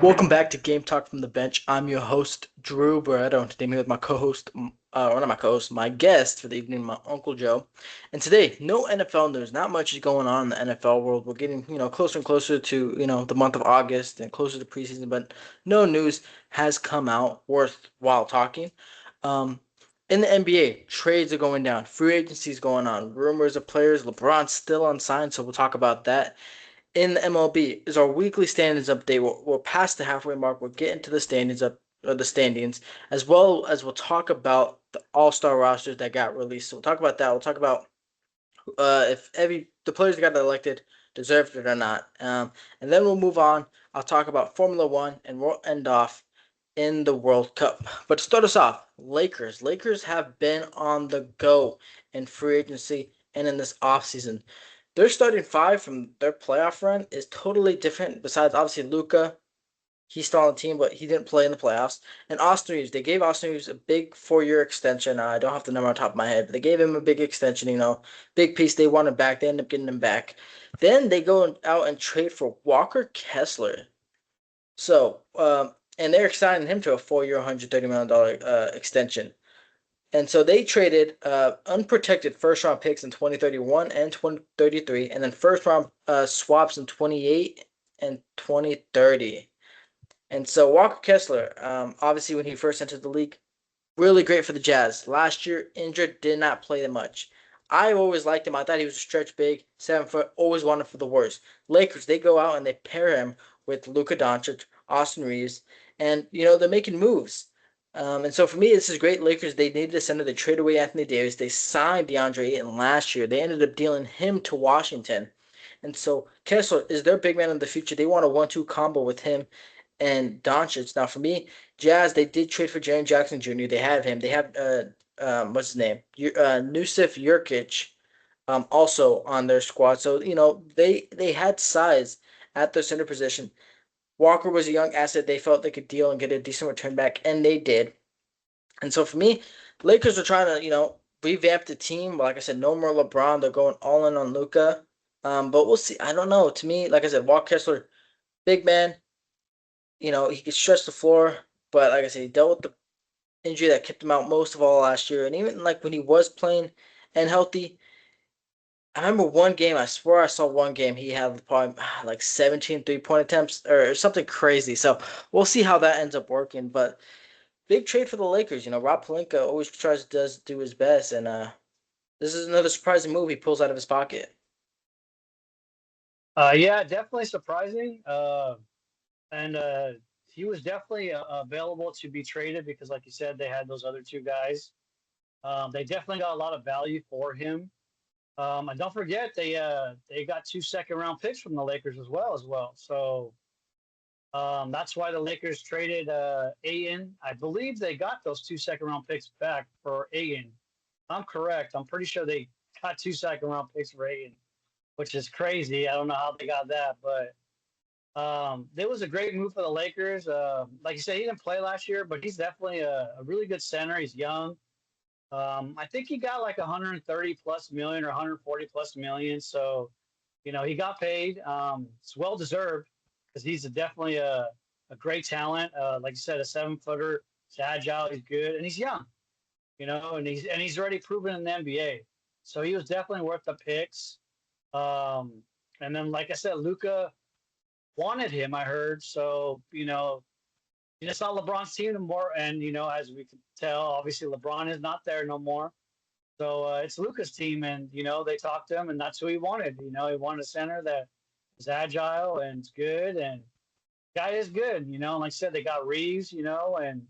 Welcome back to Game Talk from the Bench. I'm your host, Drew Barreto, and today I'm here with my co-host, or not my co-host, my guest for the evening, my Uncle Joe. And today, no NFL news. Not much is going on in the NFL world. We're getting, closer and closer to, the month of August and closer to preseason, but no news has come out worthwhile talking. Um, in the NBA, trades are going down. Free agency is going on. Rumors of players. LeBron's still unsigned, so we'll talk about that in the MLB is our weekly standings update. We're past the halfway mark. We're getting to the standings up or the standings, as well as we'll talk about the All-Star rosters that got released. So we'll talk about that. We'll talk about if the players that got elected deserved it or not. And then we'll move on. I'll talk about Formula One, and we'll end off in the World Cup. But to start us off, Lakers. Lakers have been on the go in free agency and in this offseason. Their starting five from their playoff run is totally different. Besides, obviously, Luka, he's still on the team, but he didn't play in the playoffs. And Austin Reeves, they gave Austin Reeves a big 4-year extension. I don't have the number on top of my head, but they gave him a big extension, big piece. They wanted back. They ended up getting him back. Then they go out and trade for Walker Kessler. So, and they're signing him to a 4-year, $130 million extension. And so they traded unprotected first round picks in 2031 and 2033, and then first round swaps in 28 and 2030. And so Walker Kessler, obviously when he first entered the league, really great for the Jazz. Last year, injured, did not play that much. I always liked him. I thought he was a stretch big, 7 foot, always wanted for the worst. Lakers, they go out and they pair him with Luka Doncic, Austin Reeves, and they're making moves. And so for me, this is great. Lakers, they needed a center. They traded away Anthony Davis. They signed DeAndre Ayton last year. They ended up dealing him to Washington. And so Kessler is their big man in the future. They want a 1-2 combo with him and Doncic. Now for me, Jazz, they did trade for Jaren Jackson Jr. They have him. They have what's his name? Nusif Jurkic also on their squad. So, they had size at their center position. Walker was a young asset. They felt they could deal and get a decent return back, and they did. And so for me, Lakers are trying to, revamp the team. Like I said, no more LeBron. They're going all in on Luka. But we'll see. I don't know. To me, like I said, Walker Kessler, big man. He could stretch the floor, but like I said, he dealt with the injury that kept him out most of all last year. And even like when he was playing and healthy, I remember one game, I swear I saw one game, he had probably like 17 3-point attempts or something crazy. So we'll see how that ends up working. But big trade for the Lakers. Rob Pelinka always does do his best, and this is another surprising move he pulls out of his pocket. Yeah, definitely surprising. And he was definitely available to be traded because, like you said, they had those other two guys. They definitely got a lot of value for him. And don't forget, they got 2 second round picks from the Lakers as well. So that's why the Lakers traded Ayton. I believe they got those 2 second round picks back for Ayton. I'm correct. I'm pretty sure they got 2 second round picks for Ayton, which is crazy. I don't know how they got that, but it was a great move for the Lakers. Like you said, he didn't play last year, but he's definitely a really good center. He's young. I think he got like 130 plus million or 140 plus million. So, he got paid. It's well deserved because he's definitely a great talent. Like you said, a 7 footer. He's agile. He's good, and he's young. And he's already proven in the NBA. So he was definitely worth the picks. Um, and then, like I said, Luca wanted him, I heard. So, it's not LeBron's team anymore. And, as we can tell, obviously LeBron is not there no more. So it's Luca's team. And, they talked to him, and that's who he wanted. He wanted a center that is agile and is good. And guy is good, and like I said, they got Reeves, and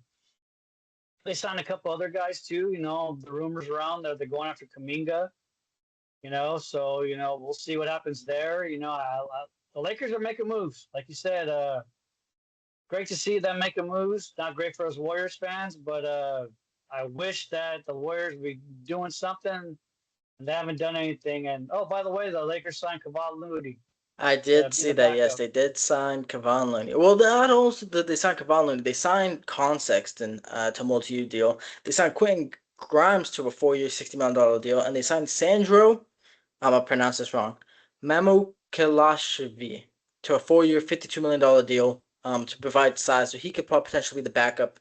they signed a couple other guys too. The rumors around that they're going after Kaminga, so, we'll see what happens there. The Lakers are making moves. Like you said, great to see them making moves. Not great for us Warriors fans, but I wish that the Warriors would be doing something, and they haven't done anything. And oh, by the way, the Lakers signed Kevon Looney I to did be see the that. Yes, backup. they did sign Kevon Looney. Well, not also did they sign Kevon Looney. They signed Con Sexton to a multi-year deal. They signed Quentin Grimes to a 4-year, $60 million deal, and they signed Sandro. I'm gonna pronounce this wrong. Mamu Kelashvi to a 4-year, $52 million deal. to provide size, so he could potentially be the backup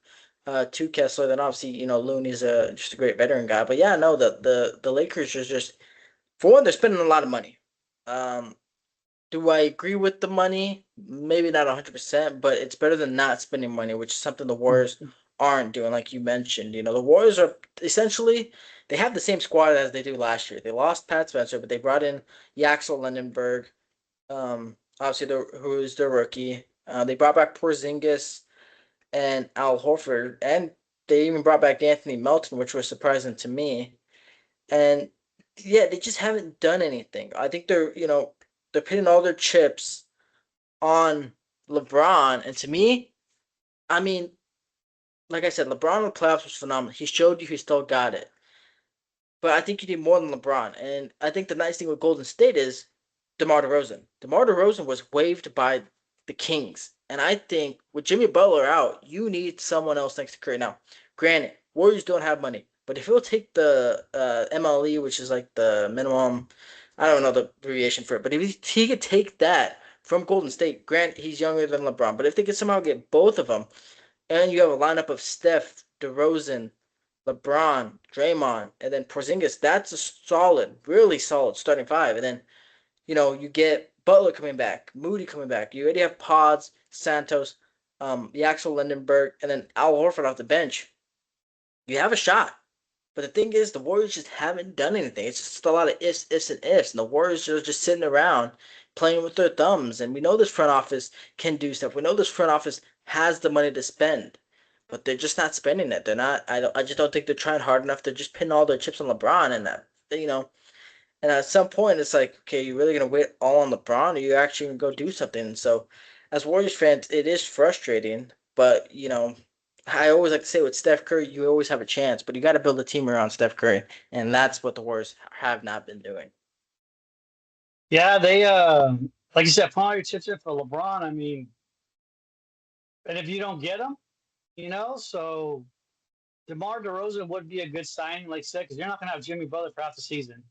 to Kessler. Then obviously, Looney's just a great veteran guy. But yeah, no, the Lakers are just, for one, they're spending a lot of money. Um, do I agree with the money? Maybe not 100%, but it's better than not spending money, which is something the Warriors aren't doing, like you mentioned. The Warriors are essentially, they have the same squad as they do last year. They lost Pat Spencer, but they brought in Yaxel Lendenberg, obviously who's their rookie. They brought back Porzingis and Al Horford, and they even brought back Anthony Melton, which was surprising to me. And yeah, they just haven't done anything. I think they're putting all their chips on LeBron, and to me, I mean, like I said, LeBron in the playoffs was phenomenal. He showed you he still got it. But I think you need more than LeBron. And I think the nice thing with Golden State is DeMar DeRozan. DeMar DeRozan was waived by the Kings. And I think with Jimmy Butler out, you need someone else next to Curry. Now, granted, Warriors don't have money. But if he'll take the MLE, which is like the minimum, I don't know the abbreviation for it, but if he could take that from Golden State, grant he's younger than LeBron. But if they could somehow get both of them, and you have a lineup of Steph, DeRozan, LeBron, Draymond, and then Porzingis. That's a solid, really solid starting five. And then, you get Butler coming back, Moody coming back. You already have Pods, Santos, Yaxel Lindenberg, and then Al Horford off the bench. You have a shot. But the thing is, the Warriors just haven't done anything. It's just a lot of ifs, and ifs. And the Warriors are just sitting around playing with their thumbs. And we know this front office can do stuff. We know this front office has the money to spend. But they're just not spending it. They're not. I just don't think they're trying hard enough. They're just pinning all their chips on LeBron, and and at some point, it's like, okay, you really gonna wait all on LeBron, or you actually gonna go do something? And so, as Warriors fans, it is frustrating. But I always like to say with Steph Curry, you always have a chance, but you got to build a team around Steph Curry, and that's what the Warriors have not been doing. Yeah, they like you said, put your chips in for LeBron. I mean, and if you don't get him, so DeMar DeRozan would be a good signing, like I said, because you're not going to have Jimmy Butler for half the season.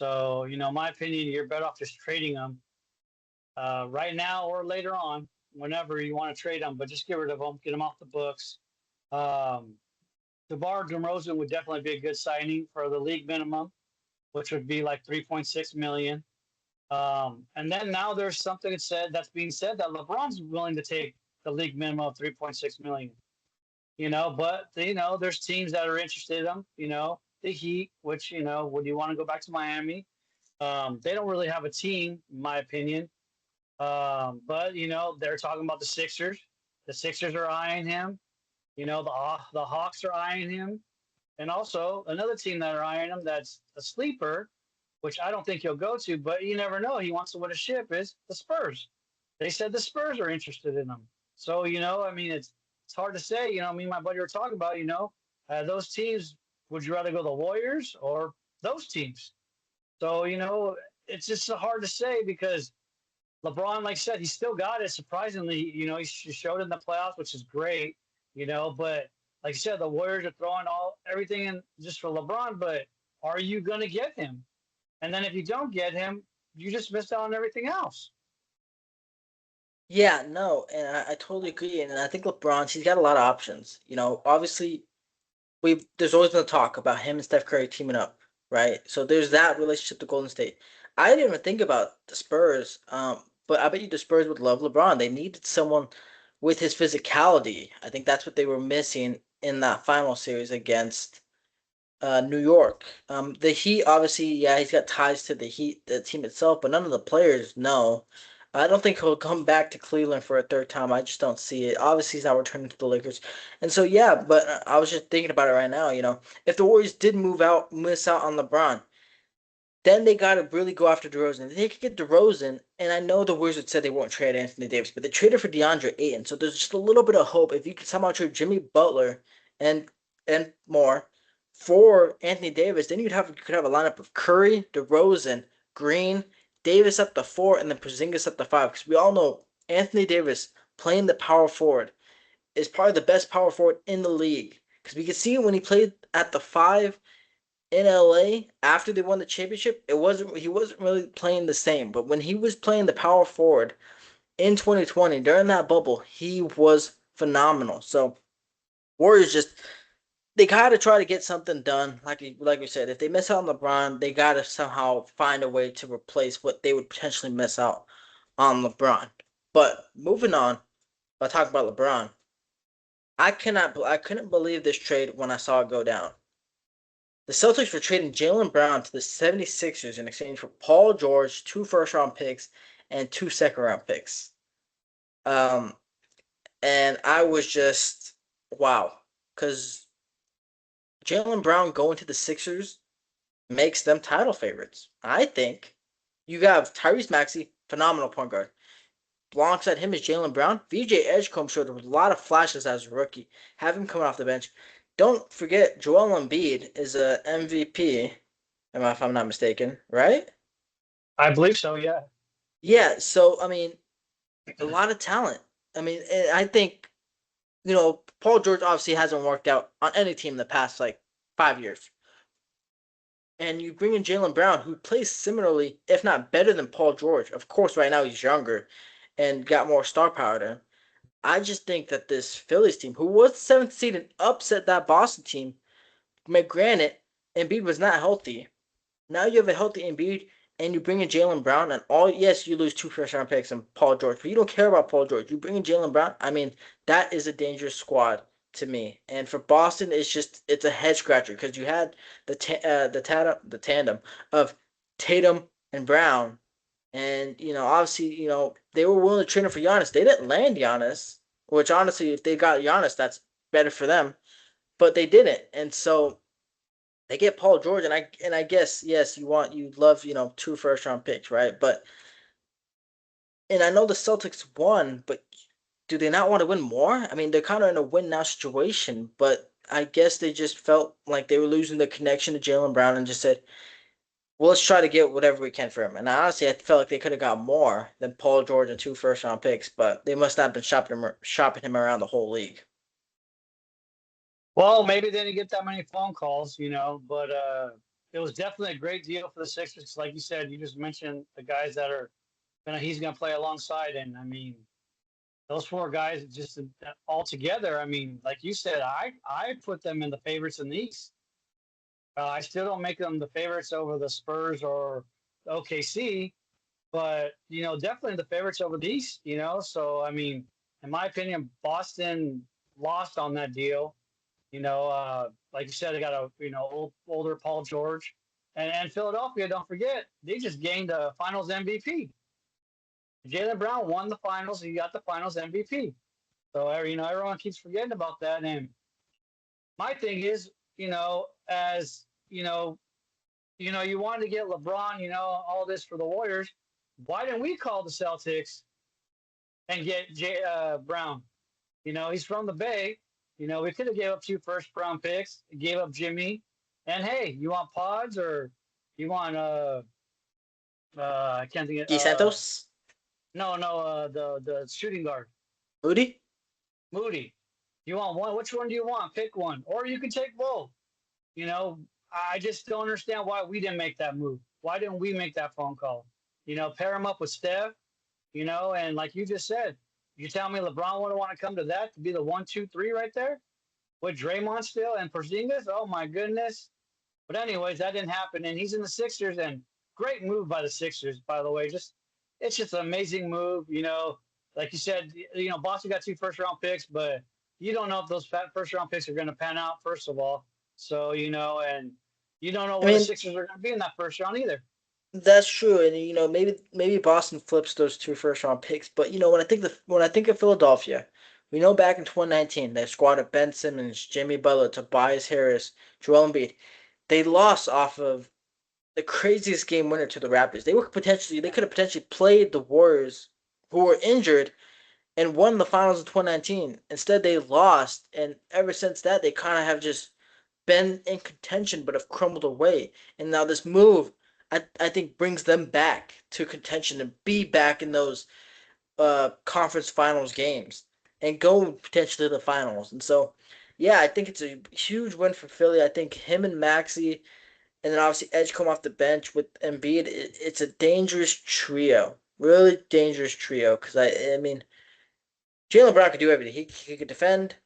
So, in my opinion, you're better off just trading him right now or later on, whenever you want to trade him. But just get rid of him, get him off the books. Um, DeMar DeRozan would definitely be a good signing for the league minimum, which would be like 3.6 million. And then now there's something that's being said that LeBron's willing to take the league minimum of 3.6 million. But there's teams that are interested in them. The Heat, which would you want to go back to Miami? They don't really have a team, in my opinion. But they're talking about the Sixers. The Sixers are eyeing him. The Hawks are eyeing him, and also another team that are eyeing him that's a sleeper, which I don't think he'll go to, but you never know. He wants to win a ship. Is the Spurs? They said the Spurs are interested in him. So I mean, it's hard to say. Me and my buddy were talking about. Those teams. Would you rather go the Warriors or those teams? So it's just hard to say because LeBron, like I said, he still got it. Surprisingly, he showed in the playoffs, which is great. But like I said, the Warriors are throwing everything in just for LeBron. But are you going to get him? And then if you don't get him, you just missed out on everything else. Yeah, no, and I totally agree. And I think he's got a lot of options. Obviously, there's always been talk about him and Steph Curry teaming up, right? So there's that relationship to Golden State. I didn't even think about the Spurs, but I bet you the Spurs would love LeBron. They needed someone with his physicality. I think that's what they were missing in that final series against New York. The Heat, obviously, yeah, he's got ties to the Heat, the team itself, but none of the players know. I don't think he'll come back to Cleveland for a third time. I just don't see it. Obviously, he's not returning to the Lakers, and so yeah. But I was just thinking about it right now. If the Warriors did miss out on LeBron, then they got to really go after DeRozan. They could get DeRozan, and I know the Wizards said they won't trade Anthony Davis, but they traded for DeAndre Ayton. So there's just a little bit of hope if you could somehow trade Jimmy Butler and more for Anthony Davis. Then you could have a lineup of Curry, DeRozan, Green, Davis at the 4, and then Porzingis at the 5. Because we all know Anthony Davis playing the power forward is probably the best power forward in the league. Because we could see when he played at the 5 in LA after they won the championship, he wasn't really playing the same. But when he was playing the power forward, in 2020 during that bubble, he was phenomenal. So Warriors just they gotta try to get something done. Like we said, if they miss out on LeBron, they gotta somehow find a way to replace what they would potentially miss out on LeBron. But moving on, I talk about LeBron. I couldn't believe this trade when I saw it go down. The Celtics were trading Jaylen Brown to the 76ers in exchange for Paul George, two first round picks, and two second round picks. Um, and I was just wow, because Jaylen Brown going to the Sixers makes them title favorites. I think you have Tyrese Maxey, phenomenal point guard. Alongside him is Jaylen Brown. VJ Edgecombe showed a lot of flashes as a rookie. Have him coming off the bench. Don't forget, Joel Embiid is a MVP, if I'm not mistaken, right? I believe so. Yeah. Yeah, so I mean, a lot of talent. I mean, I think Paul George obviously hasn't worked out on any team in the past like 5 years. And you bring in Jaylen Brown, who plays similarly, if not better than Paul George. Of course, right now he's younger and got more star power than him. I just think that this Phillies team, who was the seventh seed and upset that Boston team, granted, Embiid was not healthy. Now you have a healthy Embiid and you bring in Jaylen Brown and all yes, you lose two first round picks and Paul George, but you don't care about Paul George. You bring in Jaylen Brown, I mean, that is a dangerous squad to me. And for Boston, it's a head scratcher because you had the tandem of Tatum and Brown, and obviously they were willing to trade him for Giannis. They didn't land Giannis, which honestly, if they got Giannis, that's better for them. But they didn't, and so they get Paul George, and I guess yes, you love two first round picks, right? But and I know the Celtics won, but do they not want to win more? I mean, they're kind of in a win now situation, but I guess they just felt like they were losing the connection to Jaylen Brown and just said, well, let's try to get whatever we can for him. And honestly, I felt like they could have got more than Paul George and two first round picks, but they must not have been shopping him around the whole league. Well, maybe they didn't get that many phone calls, but it was definitely a great deal for the Sixers. Like you said, you just mentioned the guys that are he's gonna play alongside, and I mean those four guys just all together. I mean, like you said, I put them in the favorites in the East. I still don't make them the favorites over the Spurs or OKC, but definitely the favorites over the East. So I mean, in my opinion, Boston lost on that deal. Like you said, they got a older Paul George, and Philadelphia. Don't forget, they just gained a Finals MVP. Jaylen Brown won the Finals. He got the Finals MVP. So everyone keeps forgetting about that. And my thing is, as you wanted to get LeBron, all this for the Warriors. Why didn't we call the Celtics and get Brown? He's from the Bay. We could have gave up two first round picks, gave up Jimmy, and hey, you want Pods or you want I can't think of DeSantos, no the shooting guard Moody. Moody. You want one? Which one do you want? Pick one, or you can take both. You know, I just don't understand why we didn't make that move. Why didn't we make that phone call? Pair him up with Steph. And like you just said, you tell me LeBron wouldn't want to come to that to be the 1, 2, 3 right there with Draymond still and Porzingis. Oh my goodness! But anyways, that didn't happen, and he's in the Sixers. And great move by the Sixers, by the way. It's just an amazing move. Like you said, Boston got two first round picks, but you don't know if those first round picks are going to pan out. First of all, so and you don't know I where the mean, Sixers are going to be in that first round either. that's true, and maybe Boston flips those two first round picks. But when I think of Philadelphia, we know back in 2019 they squatted Ben Simmons, Jimmy Butler, Tobias Harris, Joel Embiid. They lost off of the craziest game winner to the Raptors. They could have potentially played the Warriors, who were injured, and won the finals in 2019. Instead, they lost, and ever since that, they kind of have just been in contention but have crumbled away. And now this move, I think, brings them back to contention and be back in those conference finals games and go potentially to the finals. And so, yeah, I think it's a huge win for Philly. I think him and Maxi, and then obviously Edge come off the bench with Embiid. It's a dangerous trio. really dangerous trio. Because I mean, Jalen Brown could do everything. He could defend.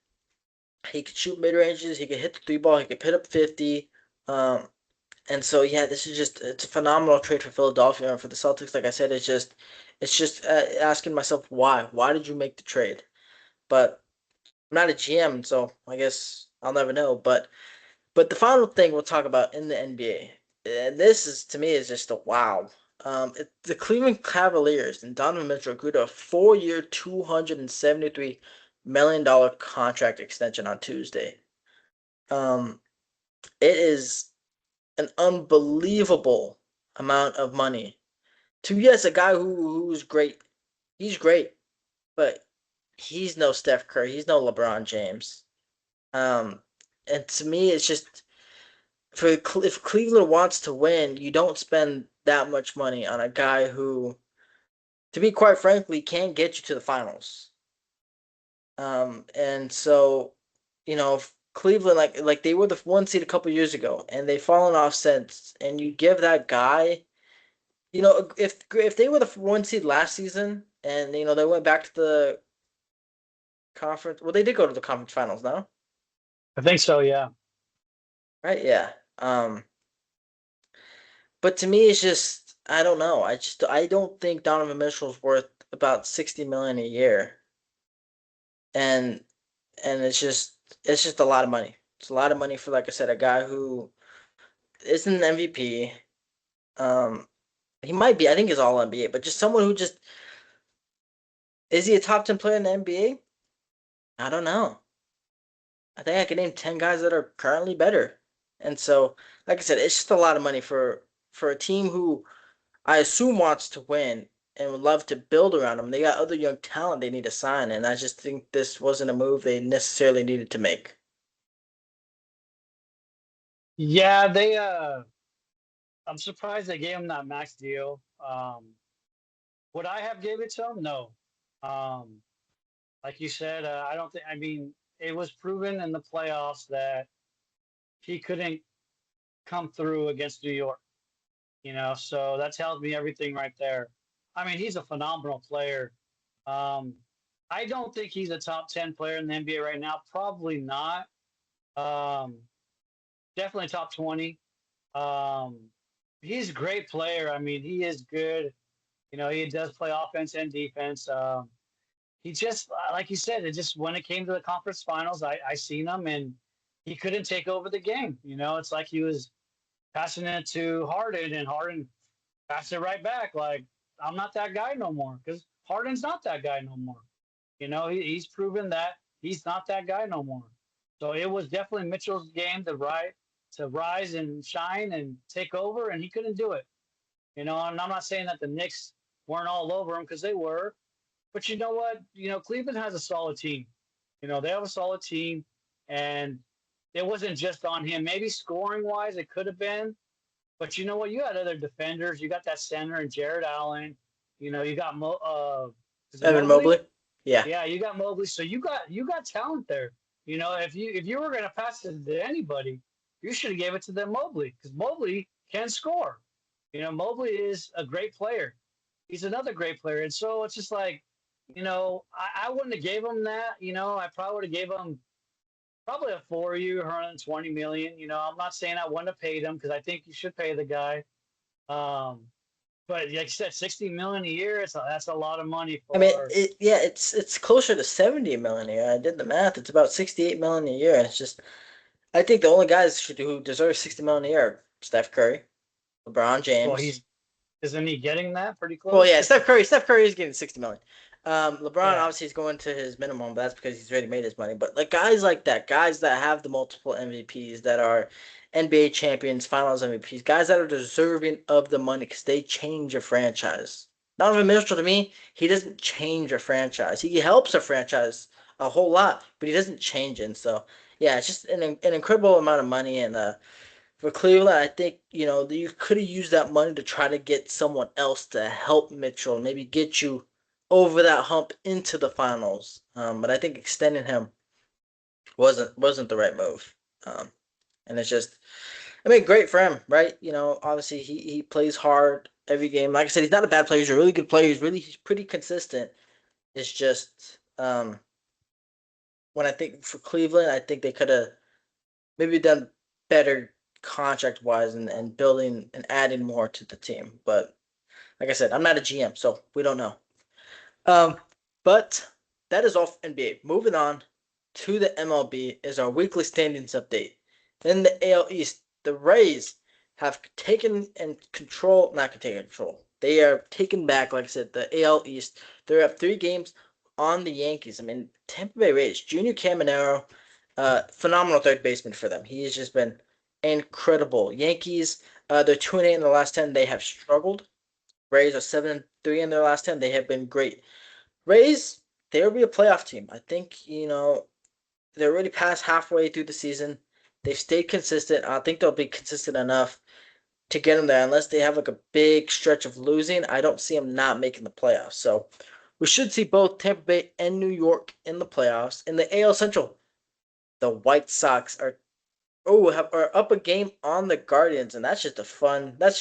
He could shoot mid ranges. He could hit the three ball. He could put up 50. Um, and so yeah, this is just it's a phenomenal trade for Philadelphia and for the Celtics. Like I said, it's just asking myself why. Why did you make the trade? But I'm not a GM, so I guess I'll never know. But the final thing we'll talk about in the NBA, and this is to me is just a wow. The Cleveland Cavaliers and Donovan Mitchell agreed to a 4-year, $273 million contract extension on Tuesday. Um, it is an unbelievable amount of money to yes, a guy who's great. He's great, but he's no Steph Curry. He's no LeBron James. Um, and to me, it's just if Cleveland wants to win, you don't spend that much money on a guy who, to be quite frankly, can't get you to the finals. And so, if Cleveland like they were the one seed a couple years ago, and they've fallen off since, and you give that guy, if they were the one seed last season, and they went back to the conference, well, they did go to the conference finals, now, I think so. Yeah. right? Yeah. But to me, it's just I don't know. I don't think Donovan Mitchell's worth about 60 million a year, and it's just a lot of money. It's a lot of money for, like I said, a guy who isn't an MVP. Um, he might be. I think he's all NBA, but just someone who just is he a top 10 player in the NBA? I don't know. I think I can name 10 guys that are currently better. And so, like I said, it's just a lot of money for a team who I assume wants to win and would love to build around them. They got other young talent they need to sign, and I just think this wasn't a move they necessarily needed to make. Yeah. I'm surprised they gave him that max deal. Would I have gave it to him? No. Um, like you said, I don't think. I mean, it was proven in the playoffs that he couldn't come through against New York. So that tells me everything right there. I mean, he's a phenomenal player. Um, I don't think he's a top 10 player in the NBA right now. Probably not. Um, Definitely top 20. Um, he's a great player. I mean, he is good. He does play offense and defense. He just, like you said, it just when it came to the conference finals, I seen him and he couldn't take over the game. It's like he was passing it to Harden and Harden passed it right back. Like, I'm not that guy no more because Harden's not that guy no more. He's proven that he's not that guy no more. So it was definitely Mitchell's game to rise and shine and take over, and he couldn't do it. And I'm not saying that the Knicks weren't all over him because they were, but you know what? Cleveland has a solid team. They have a solid team, and it wasn't just on him. Maybe scoring wise, it could have been, but you know what? You had other defenders. You got that center and Jared Allen. You got is it Evan Mobley? Mobley, yeah. Yeah, you got Mobley. So you got talent there. If you were gonna pass it to anybody, you should have gave it to them Mobley because Mobley can score. Mobley is a great player. He's another great player, and so it's just like, I wouldn't have gave him that. I probably would have gave him probably a 4 year, 120 million. I'm not saying I wouldn't have paid him because I think you should pay the guy. Um, but like you said, 60 million a year, that's a lot of money I mean, for. it's closer to 70 million a year. I did the math. It's about 68 million a year. And it's just I think the only guys who deserve 60 million a year are Steph Curry, LeBron Well, James. he's isn't he getting that pretty Well, close? yeah, Steph Curry is getting 60 million. LeBron Yeah. obviously is going to his minimum, but that's because he's already made his money. But like guys like that, guys that have the multiple MVPs, that are NBA champions, Finals MVPs, guys that are deserving of the money because they change a franchise. Donovan Mitchell, to me, he doesn't change a franchise. He helps a franchise a whole lot, but he doesn't change it. So yeah, it's just an incredible amount of money, and for Cleveland, I think you could have used that money to try to get someone else to help Mitchell, maybe get you over that hump into the finals. But I think extending him wasn't the right move. And it's just, I mean, great for him, right? Obviously he plays hard. every game. Like I said, he's not a bad player. He's a really good player. He's pretty consistent. It's just when I think for Cleveland, I think they could have maybe done better contract wise and building and adding more to the team. But like I said, I'm not a GM, so we don't know. Um, but that is all for NBA. Moving on to the MLB is our weekly standings update. In the AL East, the Rays have taken and control, not taken control. They are taken back, like I said, the AL East. They're up 3 games on the Yankees. I mean, Tampa Bay Rays, Junior Caminero, phenomenal third baseman for them. He has just been incredible. Yankees, they're 2-8 in the last 10. They have struggled. Rays are 7-3 in their last 10. They have been great. Rays, they'll be a playoff team. I think, they're already past halfway through the season. They've stayed consistent. I think they'll be consistent enough to get them there. Unless they have like a big stretch of losing, I don't see them not making the playoffs. So we should see both Tampa Bay and New York in the playoffs. In the AL Central, the White Sox are up a game on the Guardians, and that's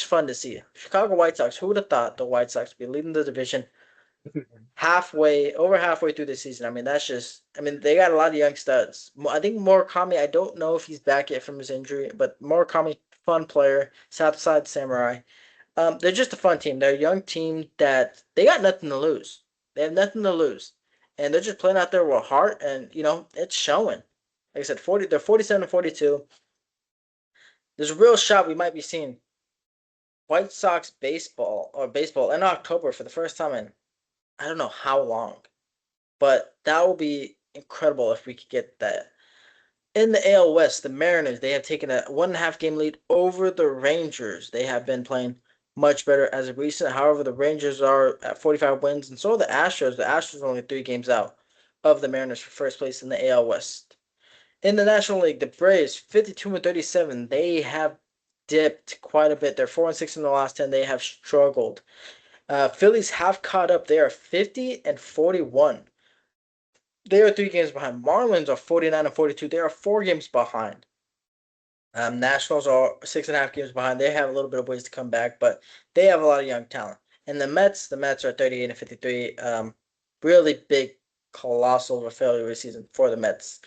fun to see. Chicago White Sox. Who would have thought the White Sox would be leading the division over halfway through the season? I mean, they got a lot of young studs. I think Murakami, I don't know if he's back yet from his injury, but Murakami, fun player, Southside Samurai. They're just a fun team. They're a young team that they got nothing to lose. They have nothing to lose, and they're just playing out there with heart, and it's showing. Like I said, they're 47-42. There's a real shot we might be seeing White Sox baseball in October for the first time in I don't know how long, but that will be incredible if we could get that. In the AL West, the Mariners, they have taken a 1.5 game lead over the Rangers. They have been playing much better as of recent. However, the Rangers are at 45 wins, and so are the Astros. The Astros are only 3 games out of the Mariners for first place in the AL West. In the National League, the Braves, 52-37, they have dipped quite a bit. They're 4-6 in the last 10. They have struggled. Phillies have caught up. They are 50-41. They are 3 games behind. Marlins are 49-42. They are 4 games behind. Nationals are 6.5 games behind. They have a little bit of ways to come back, but they have a lot of young talent. And the Mets are 38-53. Really big, colossal failure this season for the Mets.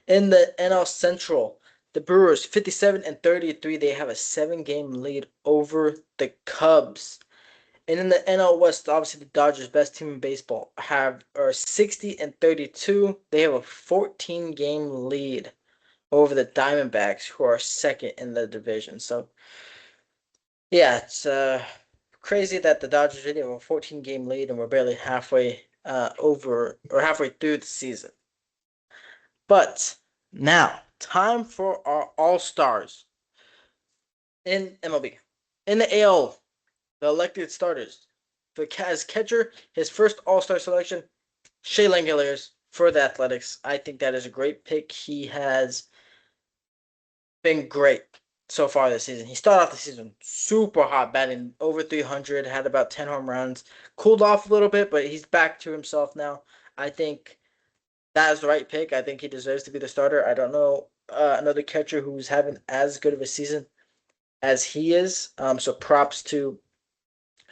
In the NL Central, the Brewers 57-33. They have a 7 game lead over the Cubs. And in the NL West, obviously the Dodgers, best team in baseball, are 60-32. They have a 14 game lead over the Diamondbacks, who are second in the division. So yeah, it's crazy that the Dodgers really have a 14 game lead, and we're barely halfway through the season. But now, time for our All Stars in MLB. In the AL, the elected starters. As catcher, his first All-Star selection, Shea Langeliers for the Athletics. I think that is a great pick. He has been great so far this season. He started off the season super hot, batting over 300, had about 10 home runs. Cooled off a little bit, but he's back to himself now. I think that is the right pick. I think he deserves to be the starter. I don't know another catcher who's having as good of a season as he is. So props to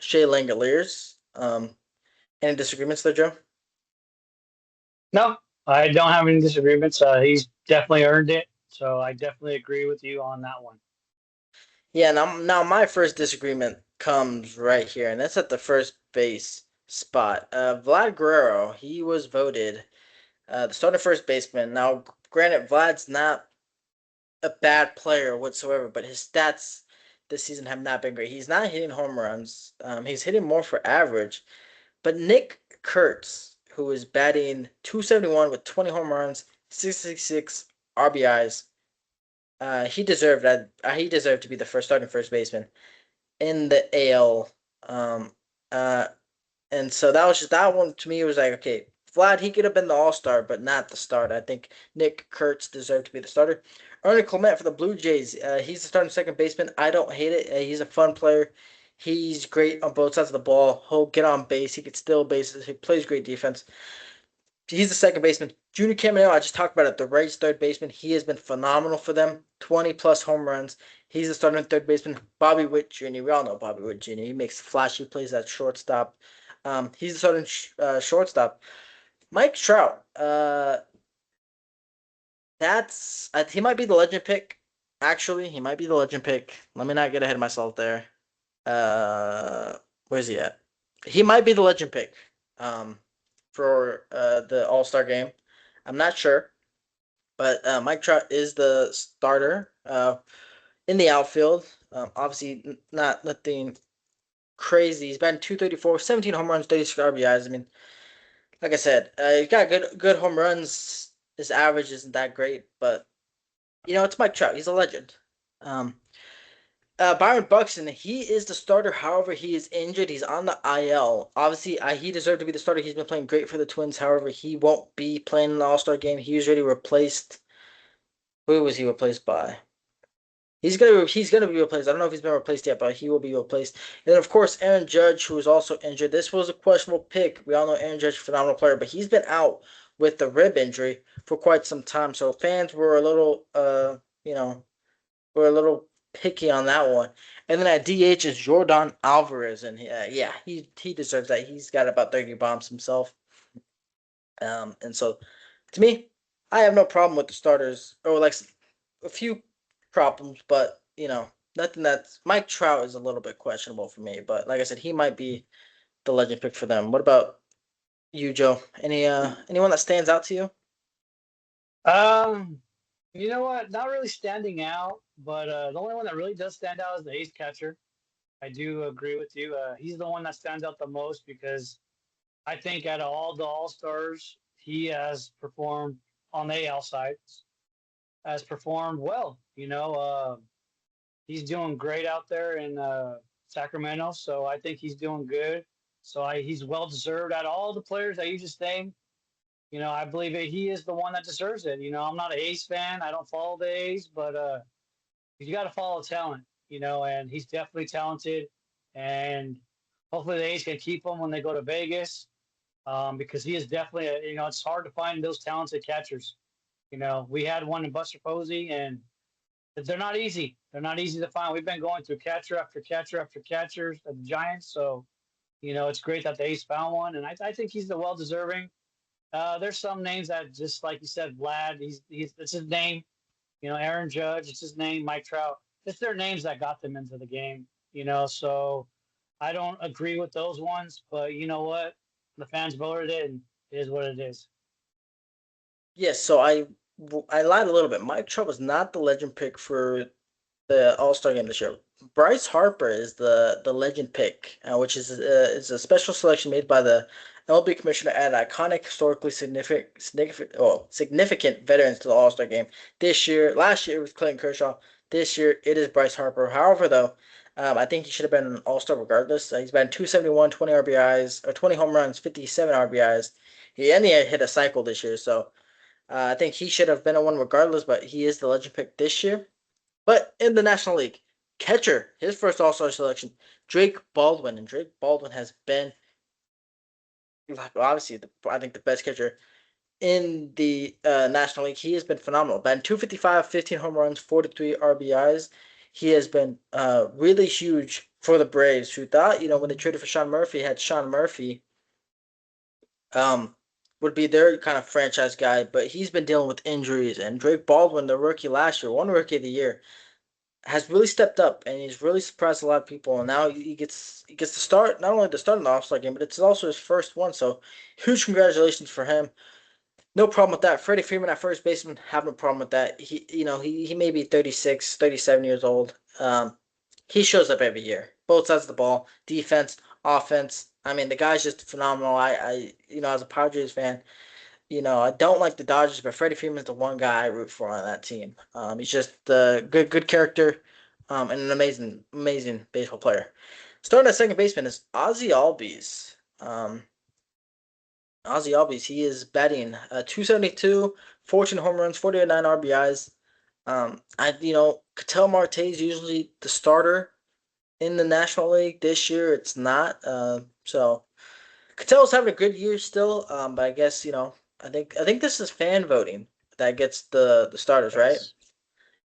Shea Langeliers. Any disagreements there, Joe? No, I don't have any disagreements. He's definitely earned it. So I definitely agree with you on that one. Yeah, now my first disagreement comes right here, and that's at the first base spot. Vlad Guerrero, he was voted the starting first baseman. Now, granted, Vlad's not a bad player whatsoever, but his stats this season have not been great. He's not hitting home runs. He's hitting more for average. But Nick Kurtz, who is batting 271 with 20 home runs, 66 RBIs, he deserved to be the first starting first baseman in the AL. Um, uh, and so that one to me was like, okay, Vlad, he could have been the All Star, but not the starter. I think Nick Kurtz deserved to be the starter. Ernie Clement for the Blue Jays, he's the starting second baseman. I don't hate it. He's a fun player. He's great on both sides of the ball. He'll get on base. He can steal bases. He plays great defense. He's the second baseman. Junior Caminero, I just talked about it. The Rays third baseman. He has been phenomenal for them. 20 plus home runs. He's the starting third baseman. Bobby Witt Jr. We all know Bobby Witt Jr. He makes flashy plays at shortstop. He's the starting shortstop. Mike Trout. He might be the legend pick. Actually, he might be the legend pick. Let me not get ahead of myself there. Uh, where's he at? He might be the legend pick. Um, for the All-Star game. I'm not sure, but Mike Trout is the starter in the outfield. Obviously, not nothing crazy. He's batting 234, 17 home runs, 36 RBIs. I mean, like I said, he's got good home runs. His average isn't that great, but it's Mike Trout. He's a legend. Um, Byron Buxton, he is the starter. However, he is injured. He's on the IL. Obviously, he deserved to be the starter. He's been playing great for the Twins. However, he won't be playing in the All-Star game. He was already replaced. Who was he replaced by? He's gonna be replaced. I don't know if he's been replaced yet, but he will be replaced. And then of course Aaron Judge, who is also injured. This was a questionable pick. We all know Aaron Judge, phenomenal player, but he's been out with the rib injury for quite some time. So fans were a little were a little picky on that one. And then at DH is Jordan Alvarez, and yeah, he deserves that. He's got about 30 bombs himself. And so to me, I have no problem with the starters, or like a few problems, but nothing that's Mike Trout is a little bit questionable for me. But like I said, he might be the legend pick for them. What about you, Joe? Anyone that stands out to you? Um, you know what? Not really standing out, but the only one that really does stand out is the ace catcher. I do agree with you. He's the one that stands out the most because I think out of all the All Stars, he has performed on the AL side, has performed well. He's doing great out there in Sacramento, so I think he's doing good. He's well deserved. Out of all the players that you just named, I believe he is the one that deserves it. I'm not an A's fan. I don't follow the A's, but you got to follow talent. And he's definitely talented, and hopefully the A's can keep him when they go to Vegas, because he is definitely it's hard to find those talented catchers. We had one in Buster Posey, and they're not easy. They're not easy to find. We've been going through catcher after catcher after catchers at the Giants, so it's great that the A's found one, and I think he's the well deserving. There's some names that just like you said, Vlad. He's it's his name. Aaron Judge. It's his name. Mike Trout. It's their names that got them into the game. So I don't agree with those ones, but you know what? The fans voted it, and it is what it is. Yes. So I lied a little bit. Mike Trout was not the legend pick for the All Star game this year. Bryce Harper is the legend pick, which is a special selection made by the MLB commissioner at iconic, historically significant veterans to the All Star game. Last year it was Clayton Kershaw. This year it is Bryce Harper. However, though, I think he should have been an All Star regardless. He's been 271, 20 RBIs or 20 home runs, 57 RBIs. He hit a cycle this year, so I think he should have been a one regardless. But he is the legend pick this year. But in the National League, catcher, his first All Star selection, Drake Baldwin, and Drake Baldwin has been obviously I think the best catcher in the National League. He has been phenomenal. Batting 255, 15 home runs, 43 RBIs. He has been really huge for the Braves, who thought when they traded for Sean Murphy, had Sean Murphy um would be their kind of franchise guy, but he's been dealing with injuries. And Drake Baldwin, the rookie last year, won Rookie of the Year, has really stepped up, and he's really surprised a lot of people. And now he gets to start, not only to start in the All Star game, but it's also his first one. So huge congratulations for him. No problem with that. Freddie Freeman at first baseman, have no problem with that. He may be 36, 37 years old. He shows up every year, both sides of the ball, defense, offense. I mean, the guy's just phenomenal. As a Padres fan, I don't like the Dodgers, but Freddie Freeman's the one guy I root for on that team. He's just a good character, and an amazing baseball player. Starting at second baseman is Ozzy Albies. Ozzy Albies, he is batting 272, 14 home runs, 49 RBIs. Ketel Marte is usually the starter in the National League. This year, it's not. So Catel's having a good year still, but I guess I think this is fan voting that gets the starters, right? Yes.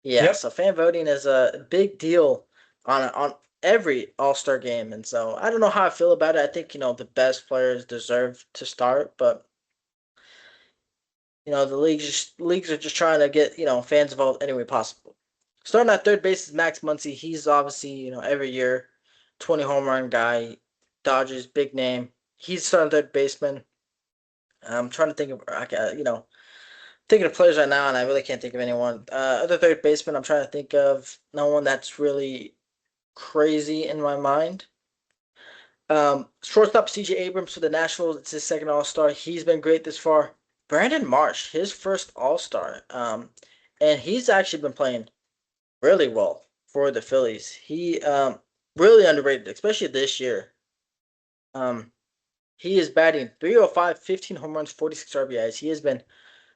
Yeah, Yep. so fan voting is a big deal on every All-Star game, and so I don't know how I feel about it. I think the best players deserve to start, but the leagues are just trying to get fans involved any way possible. Starting at third base is Max Muncy. He's obviously every year 20 home run guy, Dodgers big name. He's starting third baseman. I'm trying to think of thinking of players right now, and I really can't think of anyone. Other third baseman, I'm trying to think of no one that's really crazy in my mind. Shortstop C.J. Abrams for the Nationals. It's his second All Star. He's been great this far. Brandon Marsh, his first All Star, and he's actually been playing really well for the Phillies. He really underrated, especially this year. Um, he is batting 305, 15 home runs, 46 RBIs. He has been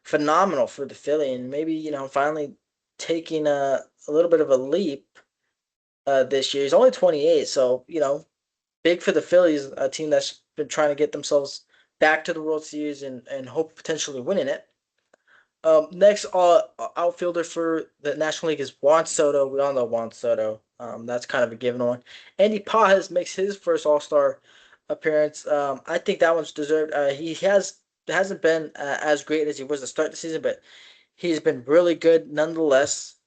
phenomenal for the Philly, and maybe finally taking a little bit of a leap this year. He's only 28, so big for the Phillies, a team that's been trying to get themselves back to the World Series and hope potentially winning it. Next, outfielder for the National League is Juan Soto. We all know Juan Soto. That's kind of a given one. Andy Pages makes his first All Star appearance. I think that one's deserved. He hasn't been as great as he was to start the season, but he's been really good nonetheless.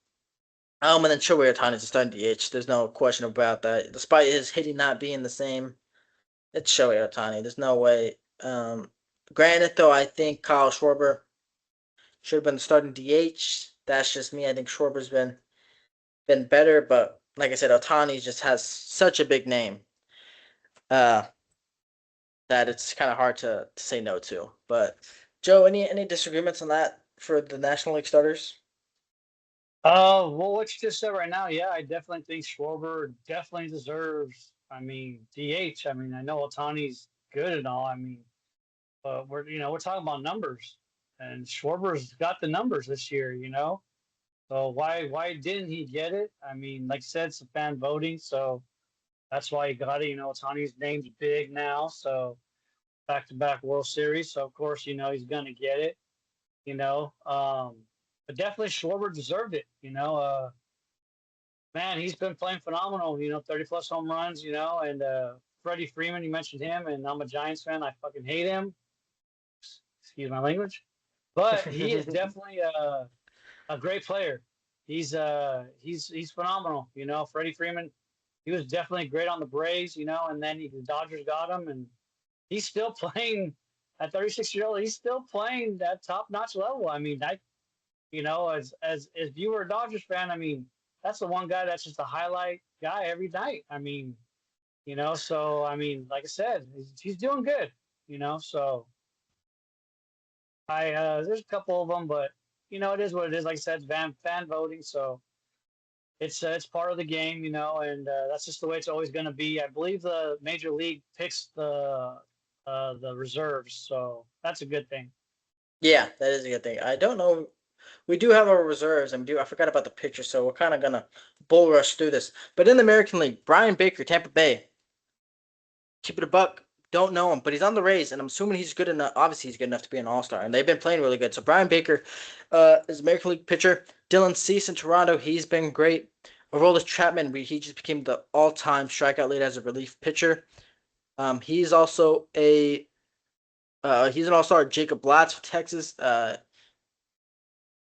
And then Shohei Ohtani is starting DH. There's no question about that. Despite his hitting not being the same, it's Shohei Ohtani. There's no way. Granted, though, I think Kyle Schwarber should have been starting DH. That's just me. I think Schwarber's been better, but like I said, Ohtani just has such a big name uh, that it's kind of hard to say no to. But Joe, any disagreements on that for the National League starters? Well, what you just said right now, yeah, I definitely think Schwarber definitely deserves. I mean, DH. I mean, I know Otani's good and all. I mean, but we're talking about numbers, and Schwarber's got the numbers this year. So why didn't he get it? I mean, like I said, it's a fan voting, so that's why he got it. Otani's name's big now, so back-to-back World Series, so of course he's gonna get it. You know, um, but definitely Schwarber deserved it. Man, he's been playing phenomenal. 30 plus home runs. And Freddie Freeman, you mentioned him, and I'm a Giants fan. I fucking hate him. Excuse my language, but he is definitely a great player. He's phenomenal. Freddie Freeman, he was definitely great on the Braves. And then the Dodgers got him, and he's still playing at 36 years old. He's still playing that top notch level. I mean, as if you were a Dodgers fan, I mean, that's the one guy that's just a highlight guy every night. I mean, so I mean, like I said, he's doing good. So I there's a couple of them, but it is what it is. Like I said, fan voting, so it's part of the game, and that's just the way it's always going to be. I believe the major league picks the reserves, so that's a good thing. Yeah, that is a good thing. I don't know. We do have our reserves, and I forgot about the pitcher, so we're kind of gonna bull rush through this. But in the American League, Brian Baker, Tampa Bay, keep it a buck. Don't know him, but he's on the Rays, and I'm assuming he's good enough. Obviously, he's good enough to be an All Star, and they've been playing really good. So Brian Baker is American League pitcher. Dylan Cease in Toronto, he's been great. Aroldis Chapman, he just became the all-time strikeout leader as a relief pitcher. He's also a he's an All-Star. Jacob Blatz for Texas.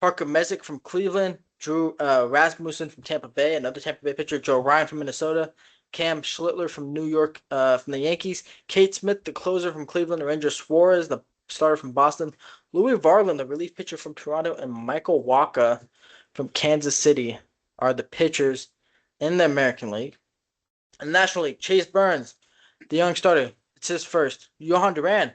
Parker Messick from Cleveland, Drew Rasmussen from Tampa Bay, another Tampa Bay pitcher, Joe Ryan from Minnesota, Cam Schlittler from New York from the Yankees, Kate Smith, the closer from Cleveland, Ranger Suarez, the starter from Boston, Louis Varland, the relief pitcher from Toronto, and Michael Wacha from Kansas City are the pitchers in the American League. In the National League, Chase Burns, the young starter, it's his first. Johan Duran,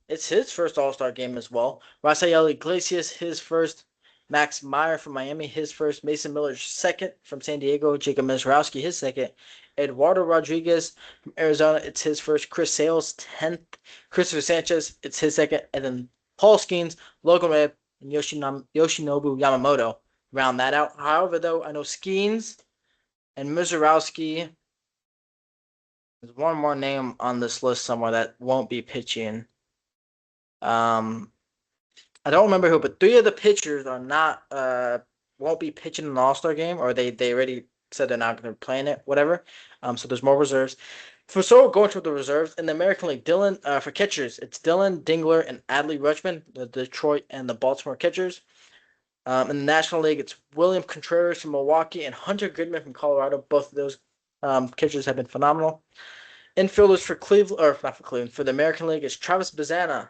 it's his first All-Star game as well. Rafael Iglesias, his first. Max Meyer from Miami, his first. Mason Miller, second from San Diego. Jacob Mizrowski, his second. Eduardo Rodriguez from Arizona, it's his first. Chris Sales, 10th. Christopher Sanchez, it's his second. And then Paul Skeens, Logan Webb, and Yoshinobu Yamamoto round that out. However, though, I know Skeens and Mizrowski, there's one more name on this list somewhere that won't be pitching. Um, I don't remember who, but three of the pitchers are not won't be pitching an All-Star game, or they already said they're not going to be playing it, whatever. So there's more reserves. Going to the reserves in the American League, for catchers, it's Dylan Dingler and Adley Rutschman, the Detroit and the Baltimore catchers. In the National League, it's William Contreras from Milwaukee and Hunter Goodman from Colorado. Both of those catchers have been phenomenal. Infielders for Cleveland, or not for Cleveland, for the American League is Travis Bazana,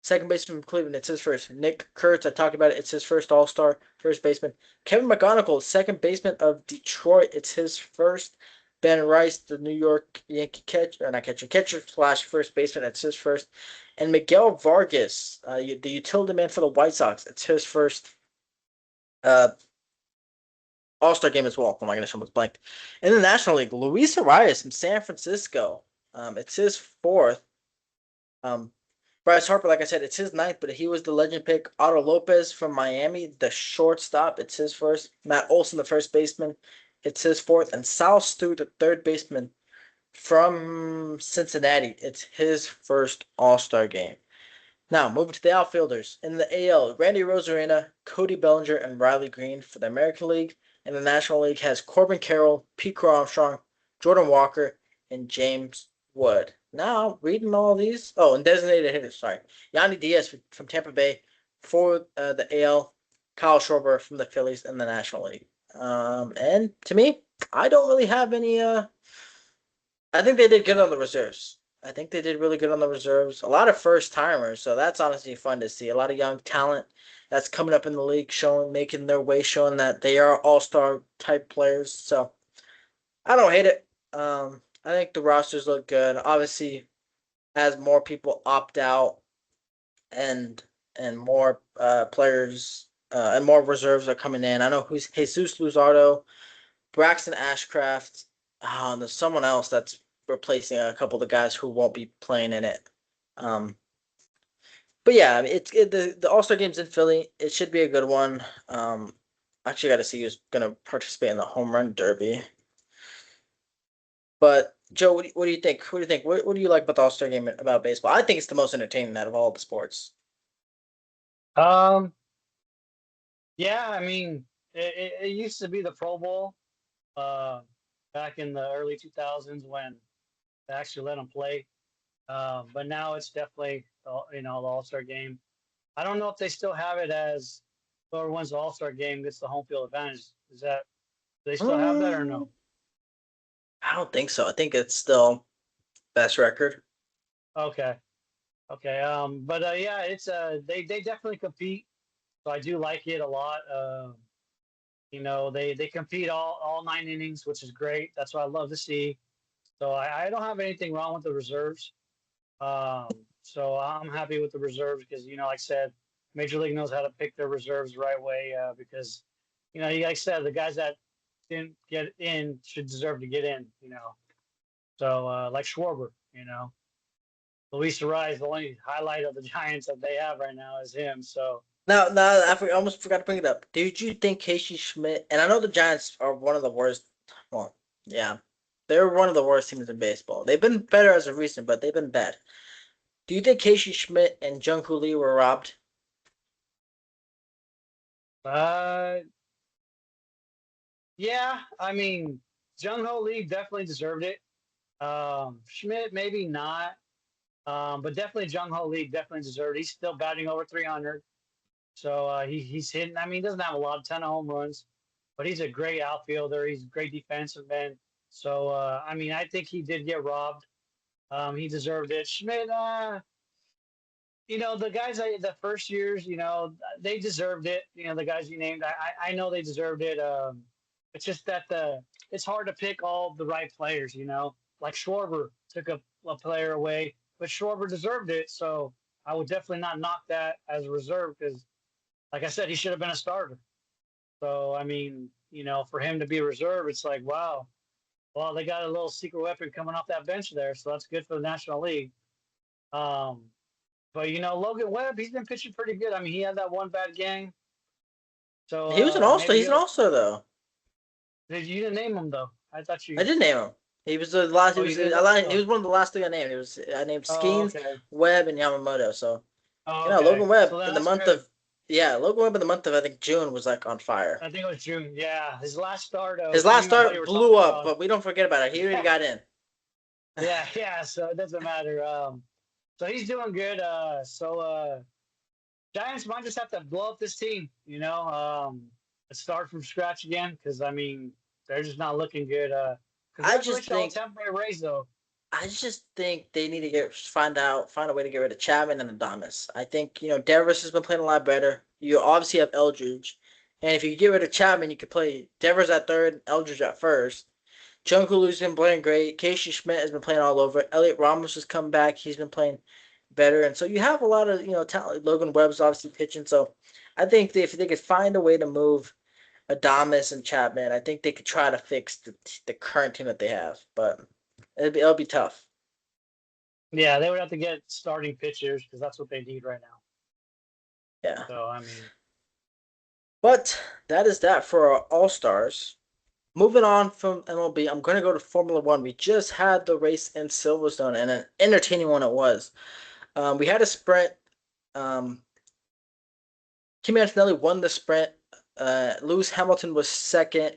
second baseman from Cleveland. It's his first. Nick Kurtz, I talked about it. It's his first All-Star, first baseman. Kevin McGonigal, second baseman of Detroit. It's his first. Ben Rice, the New York Yankee catcher slash first baseman. It's his first. And Miguel Vargas, the utility man for the White Sox. It's his first uh, All-Star game as well. Oh my goodness, I almost blanked. In the National League, Luis Arias from San Francisco. It's his fourth. Um, Bryce Harper, like I said, it's his ninth, but he was the legend pick. Otto Lopez from Miami, the shortstop, it's his first. Matt Olson, the first baseman, it's his fourth. And Sal Stu, the third baseman from Cincinnati, it's his first All-Star game. Now, moving to the outfielders. In the AL, Randy Rosarena, Cody Bellinger, and Riley Green for the American League. And the National League has Corbin Carroll, Pete Crow Armstrong, Jordan Walker, and James Wood. Now, reading all these. Oh, and designated hitters, sorry. Yandy Diaz from Tampa Bay for the AL, Kyle Schwarber from the Phillies in the National League. And to me, I don't really have any. I think they did good on the reserves. I think they did really good on the reserves. A lot of first timers, so that's honestly fun to see. A lot of young talent that's coming up in the league, making their way, showing that they are all-star type players. So I don't hate it. I think the rosters look good. Obviously, as more people opt out and more players and more reserves are coming in. I know who's Jesus Luzardo, Braxton Ashcraft. There's someone else that's replacing a couple of the guys who won't be playing in it. But yeah, the All Star game's in Philly. It should be a good one. Actually, got to see who's gonna participate in the home run derby. But Joe, what do you think? What do you think? What do you like about the All Star game about baseball? I think it's the most entertaining out of all the sports. Um, yeah, I mean, it used to be the Pro Bowl uh, back in the early 2000s when they actually let them play. But now it's definitely the All-Star game. I don't know if they still have it as whoever wins the All-Star game gets the home field advantage. Is that do they still have that or Mm, no? I don't think so. I think it's still best record. Okay, okay. But yeah, it's they definitely compete. So I do like it a lot. They compete all 9 innings, which is great. That's what I love to see. So I don't have anything wrong with the reserves. So I'm happy with the reserves because, like I said, Major League knows how to pick their reserves the right way because, like I said, the guys that didn't get in should deserve to get in. So, like Schwarber, Luis Ariz, the only highlight of the Giants that they have right now is him. So, Now, almost forgot to bring it up. Did you think Casey Schmidt? And I know the Giants are one of the worst. Well, yeah, they're one of the worst teams in baseball. They've been better as of recent, but they've been bad. Do you think Casey Schmidt and Jung Hoo Lee were robbed? uh, yeah, I mean, Jung Ho Lee definitely deserved it. Schmidt, maybe not. But definitely Jung Ho Lee definitely deserved it. He's still batting over 300. So he's hitting. I mean, he doesn't have a lot of ton of home runs, but he's a great outfielder. He's a great defensive man. So I mean, I think he did get robbed. He deserved it. Schmidt, the guys the first years, they deserved it. The guys you named, I know they deserved it. It's just that it's hard to pick all the right players. Like Schwarber took a player away, but Schwarber deserved it. So I would definitely not knock that as a reserve because, like I said, he should have been a starter. So I mean, for him to be a reserve, it's like wow. Well, they got a little secret weapon coming off that bench there, so that's good for the National League. Um, but Logan Webb, he's been pitching pretty good. I mean, he had that one bad game, so He was an all-star. maybe He's an he'll. all-star though. You didn't name him though. I thought I you. did name him. He was the last. He Oh, was. you did. He was one of the last three I named. I named Oh, Skeens, okay. Webb, and Yamamoto. So Oh, Logan okay. Webb So then in the that's month of good. Yeah, Logan Webb in the month of I think June was like on fire. I think it was June. Yeah, his last start. His Me last and my buddy start were blew talking up, about. but we don't forget about it. He already got in. Yeah, yeah. So it doesn't matter. So he's doing good. Giants might just have to blow up this team. Start from scratch again because I mean they're just not looking good. I just Congratulations on the think temporary raise though. they need to find a way to get rid of Chapman and Adamas. I think Devers has been playing a lot better. You obviously have Eldridge, and if you get rid of Chapman, you could play Devers at third, Eldridge at first. Jungkook's been playing great. Casey Schmidt has been playing all over. Elliot Ramos has come back. He's been playing better, and so you have a lot of talent. Logan Webb's obviously pitching, so I think if they could find a way to move Adamas and Chapman, I think they could try to fix the current team that they have, but it'll be tough. Yeah, they would have to get starting pitchers because that's what they need right now. Yeah, So I mean, but that is that for our All Stars. Moving on from MLB, I'm going to go to Formula One. We just had the race in Silverstone, and an entertaining one it was. We had a sprint. Um, Kimi Antonelli won the sprint. Lewis Hamilton was second,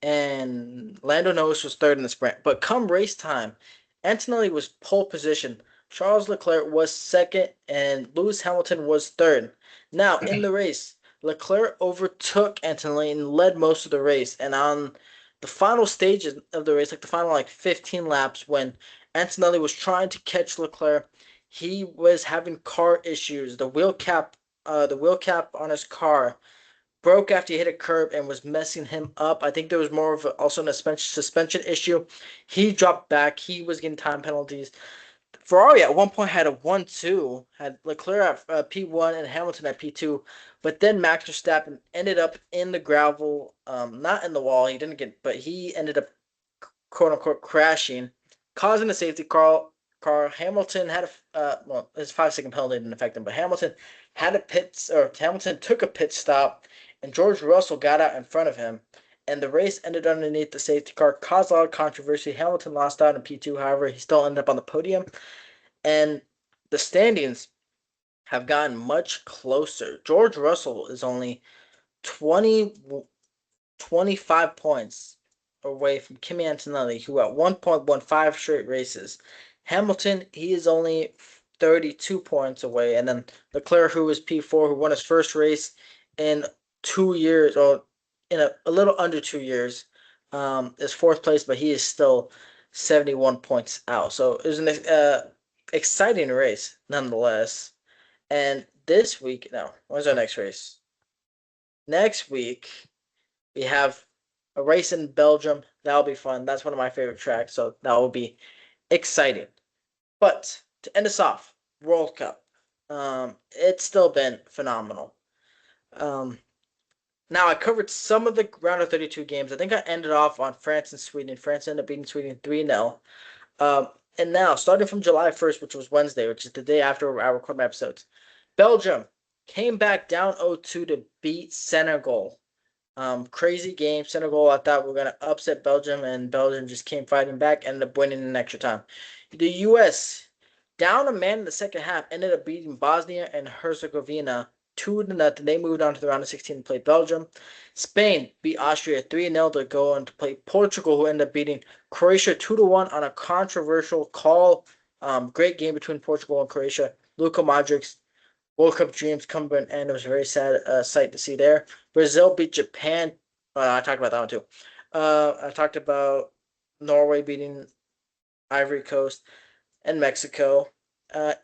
and Lando Norris was third in the sprint. But come race time, Antonelli was pole position. Charles Leclerc was second, and Lewis Hamilton was third. Now in the race, Leclerc overtook Antonelli and led most of the race. And on the final stages of the race, like the final 15 laps, when Antonelli was trying to catch Leclerc, he was having car issues. The wheel cap on his car broke after he hit a curb and was messing him up. I think there was more of also a suspension issue. He dropped back. He was getting time penalties. Ferrari at one point had a 1-2, had Leclerc at P1 and Hamilton at P2, but then Max Verstappen ended up in the gravel, not in the wall. He didn't get, but he ended up quote unquote crashing, causing a safety car. Hamilton had his 5 second penalty didn't affect him, but Hamilton took a pit stop, and George Russell got out in front of him, and the race ended underneath the safety car, caused a lot of controversy. Hamilton lost out in P2, however, he still ended up on the podium, and the standings have gotten much closer. George Russell is only 20 25 points away from Kimi Antonelli, who at one point won 5 straight races. Hamilton, he is only 32 points away. And then Leclerc, who is P4, who won his first race in 2 years, or in a little under 2 years, is fourth place, but he is still 71 points out. So it was an exciting race, nonetheless. And this week, no, when's our next race? Next week, we have a race in Belgium. That'll be fun. That's one of my favorite tracks, so that will be exciting. But to end us off, World Cup. It's still been phenomenal. Um, Now I covered some of the round of 32 games. I think I ended off on France and Sweden. France ended up beating Sweden 3-0. And now, starting from July 1st, which was Wednesday, which is the day after I record my episodes, Belgium came back down 0-2 to beat Senegal. Crazy game. Senegal, I thought we were going to upset Belgium, and Belgium just came fighting back, ended up winning in extra time. The U.S., down a man in the second half, ended up beating Bosnia and Herzegovina 2-0. They moved on to the round of 16 to play Belgium. Spain beat Austria 3-0 to go on to play Portugal, who ended up beating Croatia 2-1 on a controversial call. Great game between Portugal and Croatia. Luka Modric World Cup dreams come to an end. It was a very sad sight to see there. Brazil beat Japan. I talked about that one too. I talked about Norway beating Ivory Coast and Mexico.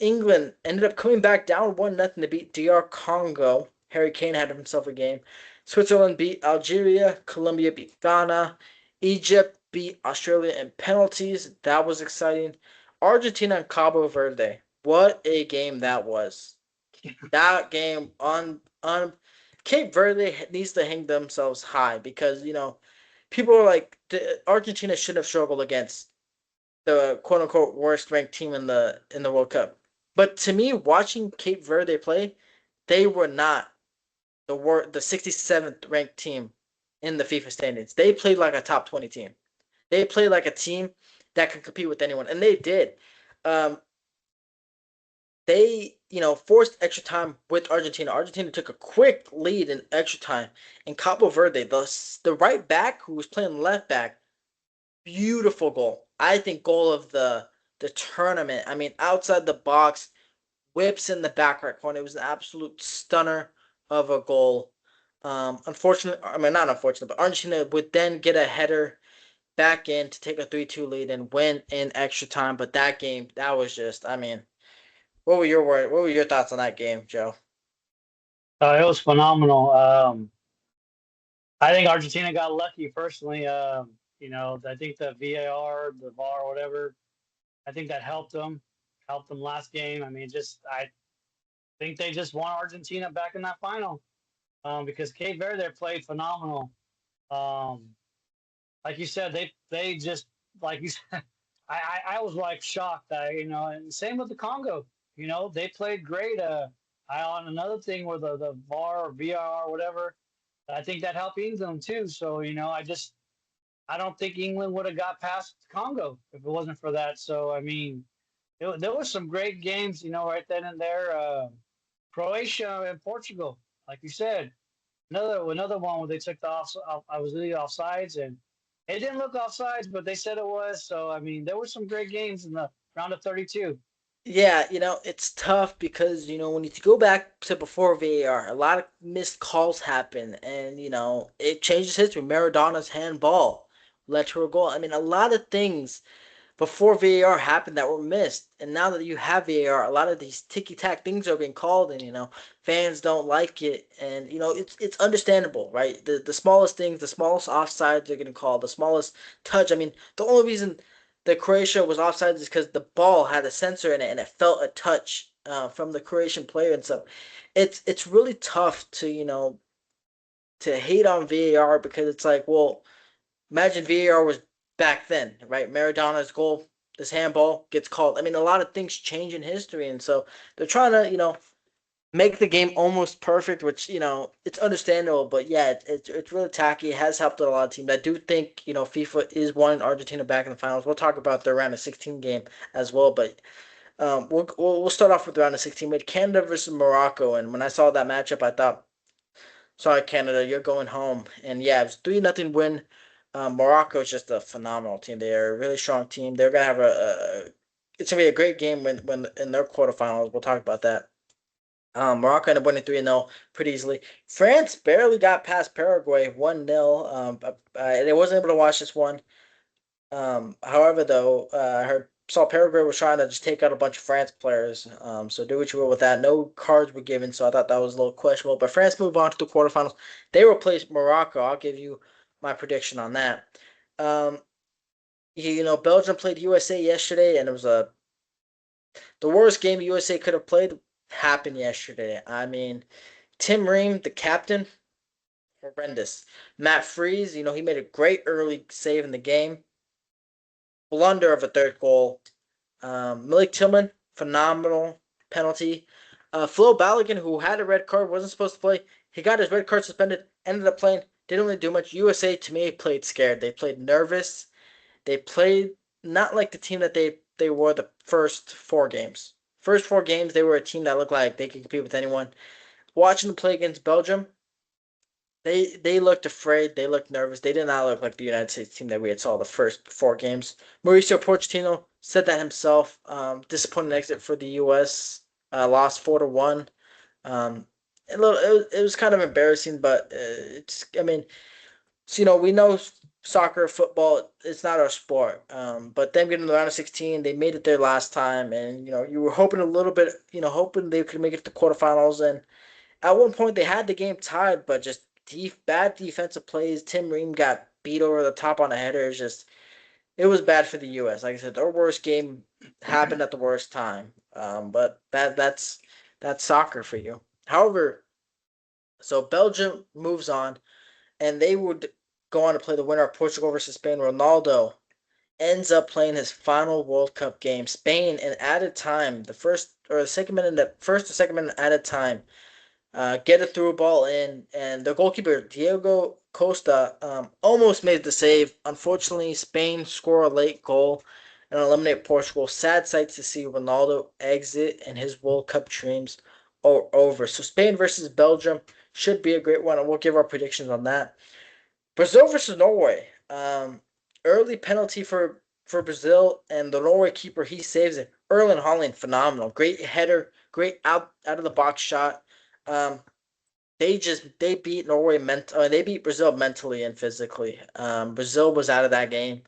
England ended up coming back down 1-0 to beat DR Congo. Harry Kane had himself a game. Switzerland beat Algeria. Colombia beat Ghana. Egypt beat Australia in penalties. That was exciting. Argentina and Cabo Verde. What a game that was. That game on Cape Verde needs to hang themselves high because people are like Argentina should have struggled against the quote unquote worst ranked team in the World Cup. But to me, watching Cape Verde play, they were not the 67th ranked team in the FIFA standings. They played like a top 20 team. They played like a team that could compete with anyone, and they did. Um, they, forced extra time with Argentina. Argentina took a quick lead in extra time. And Cabo Verde, the right back who was playing left back, beautiful goal. I think goal of the tournament. I mean, outside the box, whips in the back right corner. It was an absolute stunner of a goal. Unfortunately, I mean not unfortunate, but Argentina would then get a header back in to take a 3-2 lead and win in extra time. But that game, that was just, I mean, What were your thoughts on that game, Joe? It was phenomenal. I think Argentina got lucky personally. I think the VAR, the VAR, whatever, I think that helped them last game. I mean, just I think they just won Argentina back in that final because Cape Verde played phenomenal. Um, like you said, they just like you said, I was like shocked. And same with the Congo. They played great. I on another thing where the VAR or VAR or whatever, I think that helped England too. So I don't think England would have got past Congo if it wasn't for that. So I mean, there was some great games, right then and there. Croatia and Portugal, like you said, another one where they took the I was leading offsides, and it didn't look offsides, but they said it was. So I mean, there were some great games in the round of 32. Yeah, it's tough because, when you go back to before VAR, a lot of missed calls happen and, it changes history. Maradona's handball led to a goal. I mean, a lot of things before VAR happened that were missed. And now that you have VAR, a lot of these ticky tack things are being called, and fans don't like it. And it's understandable, right? The smallest things, the smallest offsides are getting called, the smallest touch. I mean, the only reason that Croatia was offsides is because the ball had a sensor in it and it felt a touch from the Croatian player, and so it's really tough to hate on VAR because it's like, well, imagine VAR was back then, right? Maradona's goal, this handball gets called. I mean, a lot of things change in history, and so they're trying to, make the game almost perfect, which it's understandable. But yeah, it's really tacky. It has helped a lot of teams. I do think FIFA is wanting Argentina back in the finals. We'll talk about the round of 16 game as well, but we'll start off with the round of 16. We had Canada versus Morocco, and when I saw that matchup, I thought, sorry, Canada, you're going home. And yeah, it was 3-0 win. Morocco is just a phenomenal team. They're a really strong team. They're gonna have it's gonna be a great game when in their quarterfinals. We'll talk about that. Morocco ended up winning 3-0 pretty easily. France barely got past Paraguay 1-0. They wasn't able to watch this one. However, though, I heard saw Paraguay was trying to just take out a bunch of France players. So do what you will with that. No cards were given, so I thought that was a little questionable. But France moved on to the quarterfinals. They replaced Morocco. I'll give you my prediction on that. Um, Belgium played USA yesterday, and it was the worst game USA could have played happened yesterday. I mean, Tim Ream, the captain, horrendous. Matt Freeze, he made a great early save in the game. Blunder of a third goal. Malik Tillman, phenomenal penalty. Flo Balogun, who had a red card, wasn't supposed to play. He got his red card suspended, ended up playing, didn't really do much. USA, to me, played scared. They played nervous. They played not like the team that they were the first four games. First four games, they were a team that looked like they could compete with anyone. Watching them play against Belgium, they looked afraid. They looked nervous. They did not look like the United States team that we had saw the first four games. Mauricio Pochettino said that himself. Disappointing exit for the U.S. Lost 4-1. It was kind of embarrassing, but it's. I mean, so, we know soccer, football, it's not our sport. But them getting to the round of 16, they made it their last time, and you were hoping a little bit, hoping they could make it to the quarterfinals, and at one point, they had the game tied, but just bad defensive plays. Tim Ream got beat over the top on a header. It was bad for the U.S. Like I said, their worst game happened at the worst time. But that's soccer for you. However, so Belgium moves on, and they would go on to play the winner of Portugal versus Spain. Ronaldo ends up playing his final World Cup game. Spain, in added time, the first or second minute added time, get a through ball in, and the goalkeeper Diego Costa almost made the save. Unfortunately, Spain score a late goal, and eliminate Portugal. Sad sight to see Ronaldo exit and his World Cup dreams are over. So Spain versus Belgium should be a great one, and we'll give our predictions on that. Brazil versus Norway. Early penalty for Brazil, and the Norway keeper he saves it. Erling Haaland, phenomenal, great header, great out of the box shot. Um, they beat they beat Brazil mentally and physically. Brazil was out of that game,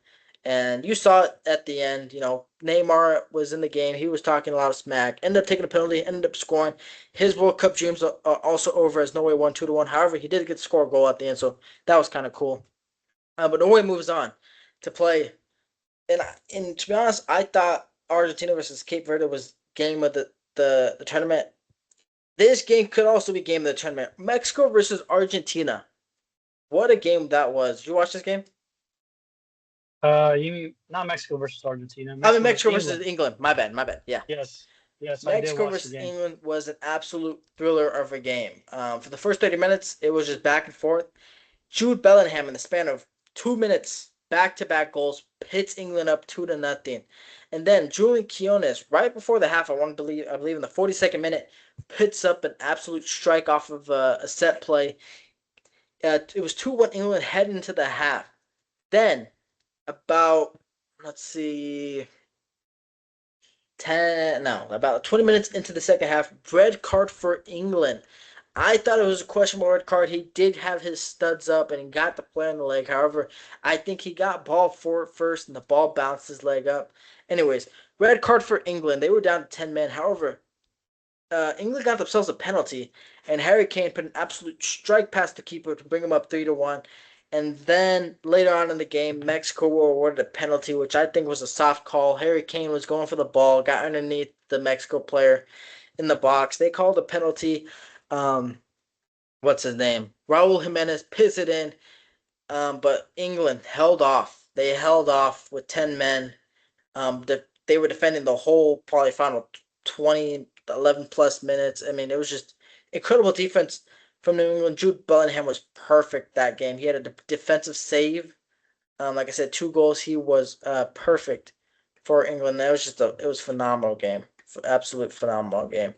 and you saw it at the end. You know, Neymar was in the game. He was talking a lot of smack. Ended up taking a penalty. Ended up scoring. His World Cup dreams are also over as Norway won 2-1. However, he did get to score a goal at the end, so that was kind of cool. But Norway moves on to play, and to be honest, I thought Argentina versus Cape Verde was game of the tournament. This game could also be game of the tournament. Mexico versus Argentina. What a game that was. Did you watch this game? You mean not Mexico versus Argentina, I mean, Mexico versus Mexico versus England. England. My bad. My bad. Yeah. Yes, yes, I did Mexico watch the versus game. England was an absolute thriller of a game. For the first 30 minutes, it was just back and forth. Jude Bellingham, in the span of 2 minutes, back-to-back goals, hits England up 2-0. And then Julian Quiones, right before the half, I believe in the 42nd minute, puts up an absolute strike off of a set play. It was 2-1 England heading into the half. Then, about, let's see, about 20 minutes into the second half, red card for England. I thought it was a questionable red card. He did have his studs up and he got the play on the leg. However, I think he got ball for it first and the ball bounced his leg up. Anyways, red card for England. They were down to 10 men. However, England got themselves a penalty, and Harry Kane put an absolute strike past the keeper to bring him up 3-1. And then later on in the game, Mexico were awarded a penalty, which I think was a soft call. Harry Kane was going for the ball, got underneath the Mexico player in the box. They called a penalty. Um, what's his name? Raul Jimenez pissed it in, but England held off. They held off with 10 men. They were defending the whole probably final 20, 11 plus minutes. I mean, it was just incredible defense from New England. Jude Bellingham was perfect that game. He had a defensive save. Like I said, 2 goals. He was perfect for England. It was a phenomenal game. Absolute phenomenal game.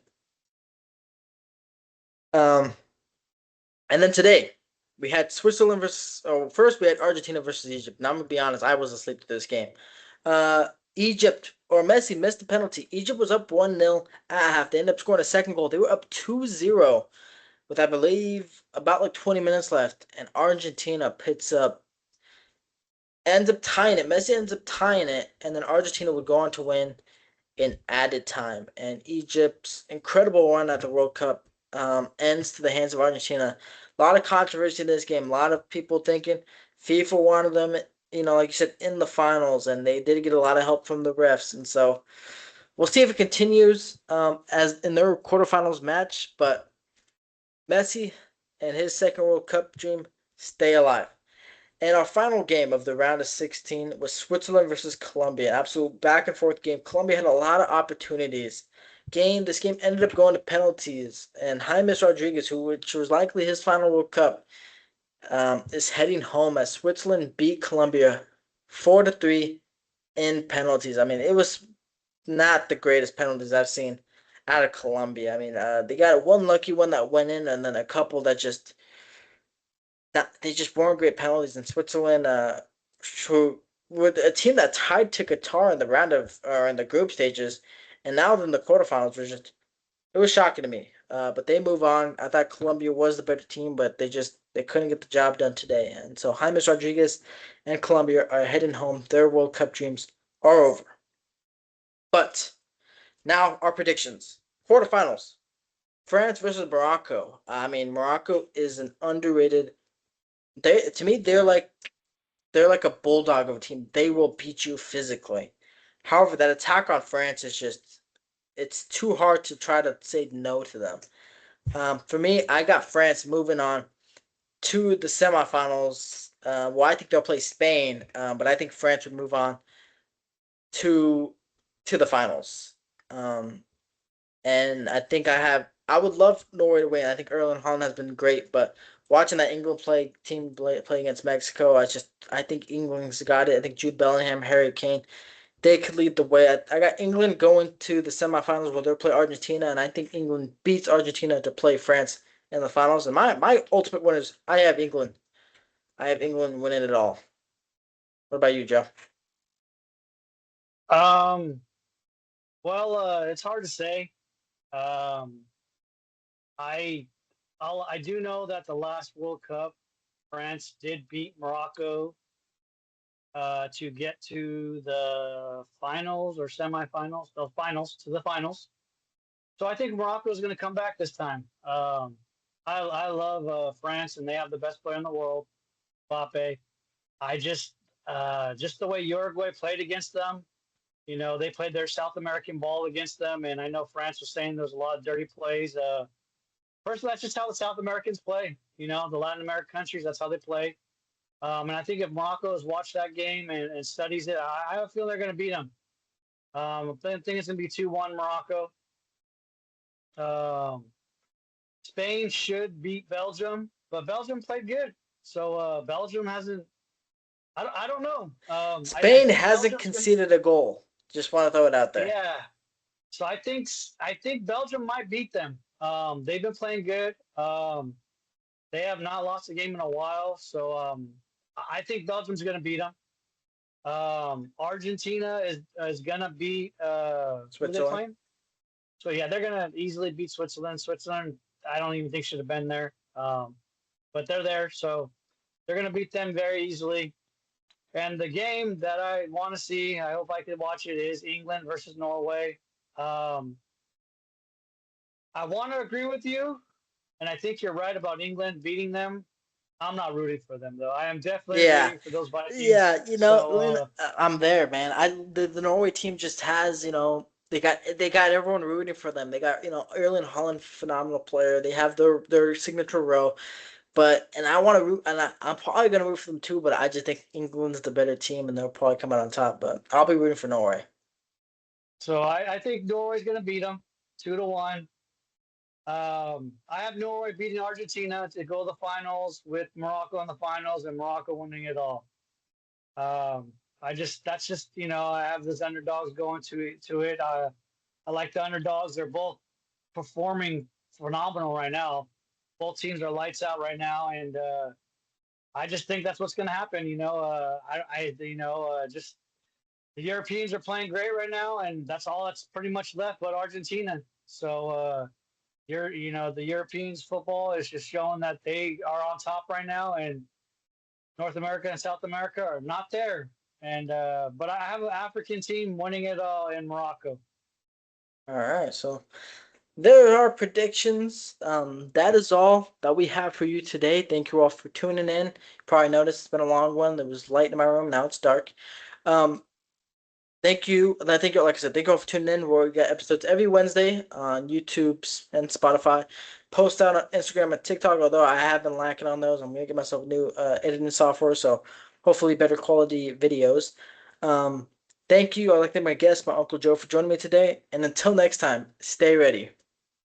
Um, and then today we had Switzerland versus. Oh, first we had Argentina versus Egypt. Now I'm gonna be honest, I was asleep to this game. Egypt or Messi missed the penalty. Egypt was up 1-0 at half. They ended up scoring a second goal. They were up 2-0 with I believe about like 20 minutes left, and Argentina picks up, ends up tying it. Messi ends up tying it, and then Argentina would go on to win in added time. And Egypt's incredible run at the World Cup ends to the hands of Argentina. A lot of controversy in this game. A lot of people thinking FIFA wanted them, like you said, in the finals, and they did get a lot of help from the refs. And so we'll see if it continues as in their quarterfinals match. But Messi and his second World Cup dream stay alive. And our final game of the round of 16 was Switzerland versus Colombia. Absolute back and forth game. Colombia had a lot of opportunities. This game ended up going to penalties, and James Rodriguez, which was likely his final World Cup, is heading home as Switzerland beat Colombia 4-3 in penalties. I mean, it was not the greatest penalties I've seen out of Colombia. I mean, they got one lucky one that went in, and then a couple that just they just weren't great penalties. In Switzerland, who with a team that tied to Qatar in the round of or in the group stages, and now in the quarterfinals was just it was shocking to me. But they move on. I thought Colombia was the better team, but they couldn't get the job done today. And so James Rodriguez and Colombia are heading home. Their World Cup dreams are over. But now our predictions. Quarterfinals. France versus Morocco. I mean, Morocco is an underrated. To me, they're like a bulldog of a team. They will beat you physically. However, that attack on France is just it's too hard to try to say no to them. For me, I got France moving on to the semifinals. Well, I think they'll play Spain, but I think France would move on to the finals. Um, and I would love Norway to win. I think Erling Haaland has been great, but watching that England play against Mexico, I think England's got it. I think Jude Bellingham, Harry Kane, they could lead the way. I got England going to the semifinals where they'll play Argentina, and I think England beats Argentina to play France in the finals. And my ultimate winner is I have England. I have England winning it all. What about you, Joe? Um, it's hard to say. Um, I I do know that the last World Cup, France did beat Morocco to get to the finals or semifinals, the finals to the finals. So I think Morocco is going to come back this time. I love France, and they have the best player in the world, Mbappe. I just the way Uruguay played against them. You know, they played their South American ball against them, and I know France was saying there's a lot of dirty plays. First, that's just how the South Americans play. You know, the Latin American countries, that's how they play. And I think if Morocco has watched that game and studies it, I have a feeling they're going to beat them. I think it's going to be 2-1 Morocco. Um, Spain should beat Belgium, but Belgium played good. So Belgium hasn't. I don't know. I Spain think hasn't Belgium's going to. conceded a goal. Just want to throw it out there. Yeah. So I think Belgium might beat them. They've been playing good. They have not lost a game in a while. So I think Belgium's going to beat them. Argentina is going to beat who are they Switzerland. playing? So yeah, they're going to easily beat Switzerland. Switzerland, I don't even think should have been there. But they're there, so they're going to beat them very easily. And the game that I want to see, I hope I can watch it, is England versus Norway. Um, I want to agree with you, and I think you're right about England beating them. I'm not rooting for them though. I am definitely Yeah, rooting for those Vikings. yeah. So Lynn, I'm there, man. The Norway team just has they got everyone rooting for them. They got Erling Haaland, phenomenal player. They have their signature row. But and I want to root, and I'm probably gonna root for them too. But I just think England's the better team, and they'll probably come out on top. But I'll be rooting for Norway. I think Norway's going to beat them 2-1. I have Norway beating Argentina to go to the finals with Morocco in the finals and Morocco winning it all. Um, that's just I have those underdogs going to it. I like the underdogs. They're both performing phenomenal right now. Both teams are lights out right now, and I just think that's what's going to happen. Just the Europeans are playing great right now, and that's all that's pretty much left but Argentina. So the Europeans football is just showing that they are on top right now, and North America and South America are not there. And but I have an African team winning it all in Morocco. All right, so there are predictions. That is all that we have for you today. Thank you all for tuning in. You probably noticed it's been a long one. There was light in my room. Now it's dark. Um, Thank you. And I think, like I said, thank you all for tuning in. We get episodes every Wednesday on YouTube and Spotify. Post out on Instagram and TikTok, although I have been lacking on those. I'm going to get myself new editing software, so hopefully better quality videos. Um, Thank you. I'd like to thank my guest, my Uncle Joe, for joining me today. And until next time, stay ready.